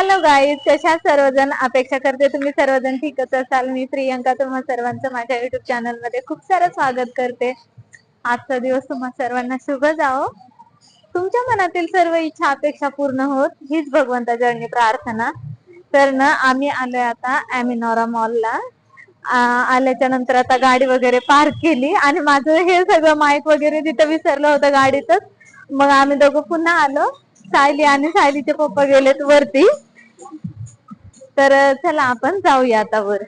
Hello guys, कशा आहात सर्वजण? अपेक्षा करते तुम्ही सर्वजण ठीकच असाल. मी प्रियंका तुम्हा सर्वांचं माझ्या युट्यूब चॅनल मध्ये खूप सारं स्वागत करते. आजचा दिवस तुम्हा सर्वांना शुभ जावो. तुमच्या मनातील सर्व इच्छा अपेक्षा पूर्ण होत हीच भगवंताचरणी प्रार्थना. तर ना आम्ही आलोय आता अॅमिनोरा मॉलला. आल्याच्या नंतर आता गाडी वगैरे पार्क केली आणि माझं हे सगळं माईक वगैरे तिथं विसरलं होतं गाडीतच. मग आम्ही दोघं पुन्हा आलो. सायली आणि सायलीचे पप्पा गेलेत वरती. तर चला आपण जाऊया आता वर.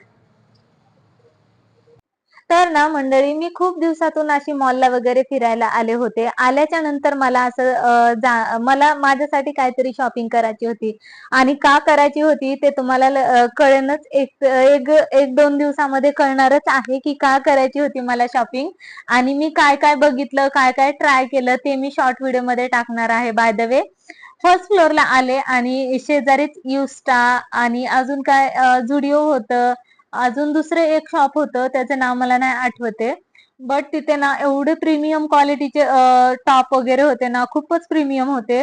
तर ना मंडळी, मी खूप दिवसातून अशी मॉलला वगैरे फिरायला आले होते. आल्याच्या नंतर मला असं मला माझ्यासाठी काहीतरी शॉपिंग करायची होती. आणि का करायची होती ते तुम्हाला कळेनच. एक दोन दिवसामध्ये कळणारच आहे की का करायची होती मला शॉपिंग. आणि मी काय काय बघितलं, काय काय ट्राय केलं ते मी शॉर्ट व्हिडिओ मध्ये टाकणार आहे. बाय द वे, फर्स्ट फ्लोअरला आले आणि शेजारीच युस्टा आणि अजून काय झुडिओ होतं. अजून दुसरे एक शॉप होतं, त्याचं नाव मला नाही आठवते. बट तिथे ना एवढे प्रीमियम क्वालिटीचे टॉप वगैरे होते ना, खूपच प्रीमियम होते.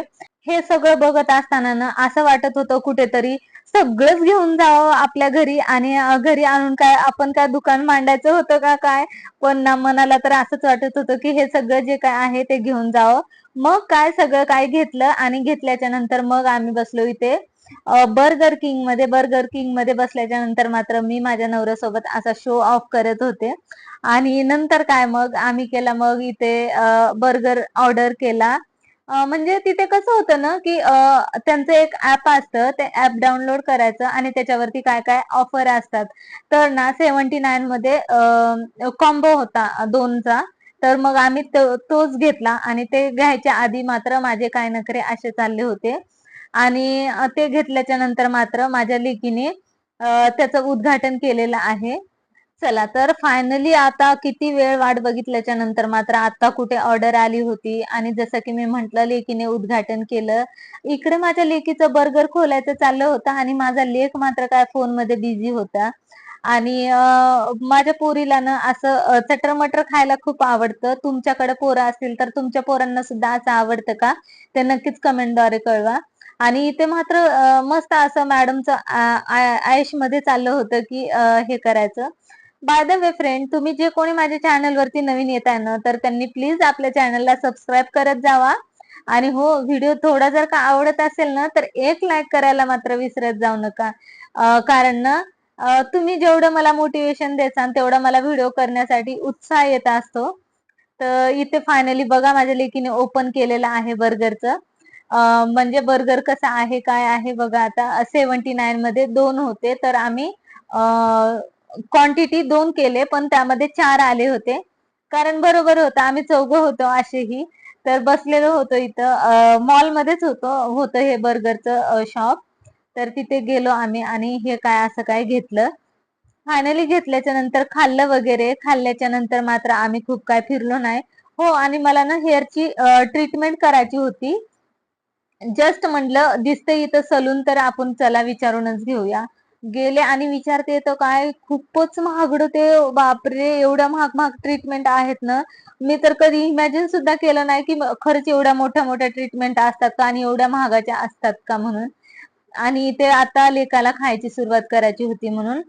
हे सगळं बघत असताना ना असं वाटत होतं कुठेतरी सगळंच घेऊन जावं आपल्या घरी आणि घरी आणून काय आपण काय दुकान मांडायचं होतं का काय. पण ना मनाला तर असंच वाटत होतं की हे सगळं जे काय आहे ते घेऊन जावं. मग काय सगळं काय घेतलं आणि घेतल्याच्या नंतर मग आम्ही बसलो इथे बर्गर किंग मध्ये बसल्याच्या नंतर मात्र मी माझ्या नवऱ्यासोबत असा शो ऑफ करत होते. आणि नंतर काय मग आम्ही केला, मग इथे बर्गर ऑर्डर केला. म्हणजे तिथे कसं होतं ना की त्यांचं एक ऍप असतं, ते ऍप डाउनलोड करायचं आणि त्याच्यावरती काय काय ऑफर असतात. तर ना 79 मध्ये कॉम्बो होता दोनचा. तर मग आम्ही तोच घेतला आणि ते घ्यायच्या आधी मात्र माझे काय नखरे असे चालले होते. आणि ते घेतल्याच्या नंतर मात्र माझ्या लेकीने त्याचं उद्घाटन केलेलं आहे. चला तर फायनली आता किती वेळ वाट बघितल्याच्या नंतर मात्र आता कुठे ऑर्डर आली होती. आणि जसं की मी म्हंटल, लेकीने उद्घाटन केलं. इकडे माझ्या लेकीचं बर्गर खोलायचं चाललं होतं आणि माझा लेक मात्र काय फोन मध्ये बिझी होता. आणि माझ्या पोरीला ना असं चटरमटर खायला खूप आवडतं. तुमच्याकडे पोरं असतील तर तुमच्या पोरांना सुद्धा असं आवडतं का, ते नक्कीच कमेंटद्वारे कळवा. आणि इथे मात्र मस्त असं मॅडमचं आयुष मध्ये चाललं होतं की हे करायचं. बाय द वे फ्रेंड, तुम्ही जे कोणी माझ्या चॅनलवरती नवीन येत आहे ना, तर त्यांनी प्लीज आपल्या चॅनलला सबस्क्राईब करत जावा. आणि हो, व्हिडिओ थोडा जर का आवडत असेल ना तर एक लाईक करायला मात्र विसरत जाऊ नका. कारण ना तुम्ही जेवढं मला मोटिवेशन देसान तेवढा मला व्हिडिओ करण्यासाठी उत्साह येत असतो. तर इथे फायनली बघा माझ्या लेकीने ओपन केलेलं आहे बर्गरचं. म्हणजे बर्गर कसा आहे काय आहे बघा. आता 79 मध्ये दोन होते, तर आम्ही क्वांटिटी 2 केले पण त्यामध्ये 4 आले होते. कारण बरोबर होतं, आम्ही चौघं होतो असेही. तर बसलेलो होतो इथं मॉलमध्येच होतं हे बर्गरचं शॉप. तर तिथे गेलो आम्ही आणि हे काय असं काय घेतलं. फायनली घेतल्याच्या नंतर खाल्लं वगैरे. खाल्ल्याच्या नंतर मात्र आम्ही खूप काय फिरलो नाही. हो, आणि मला ना हेअरची ट्रीटमेंट करायची होती. जस्ट म्हटलं दिसतंय इथं सलून, तर आपण चला विचारूनच घेऊया. गेले आणि विचारते तर काय खूपच महागडं ते. बापरे, एवढ्या महाग महाग ट्रीटमेंट आहेत ना. मी तर कधी इमॅजिन सुद्धा केलं नाही की खरंच एवढ्या मोठ्या मोठ्या ट्रीटमेंट असतात का आणि एवढ्या महागाच्या असतात का म्हणून. आणि ते आता लेकाला खायची सुरुवात करायची होती म्हणून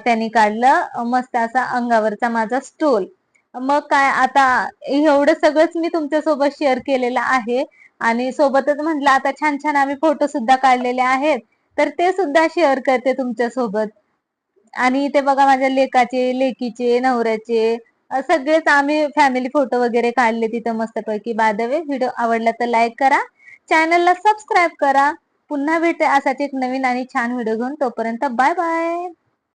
त्यांनी काढलं मस्त असा अंगावरचा माझा स्टोल. मग काय आता एवढं सगळंच मी तुमच्यासोबत शेअर केलेलं आहे. आणि सोबतच म्हटलं आता छान छान आम्ही फोटो सुद्धा काढलेले आहेत, तर ते सुद्धा शेअर करते तुमच्या सोबत. आणि इथे बघा माझ्या लेकाचे, लेकीचे, नवऱ्याचे सगळेच आम्ही फॅमिली फोटो वगैरे काढले तिथं मस्तपैकी. बाय द वे, व्हिडिओ आवडला तर लाईक करा, चॅनलला सबस्क्राईब करा. पुन्हा भेटते असाच एक नवीन आणि छान व्हिडिओ घेऊन. तोपर्यंत बाय बाय.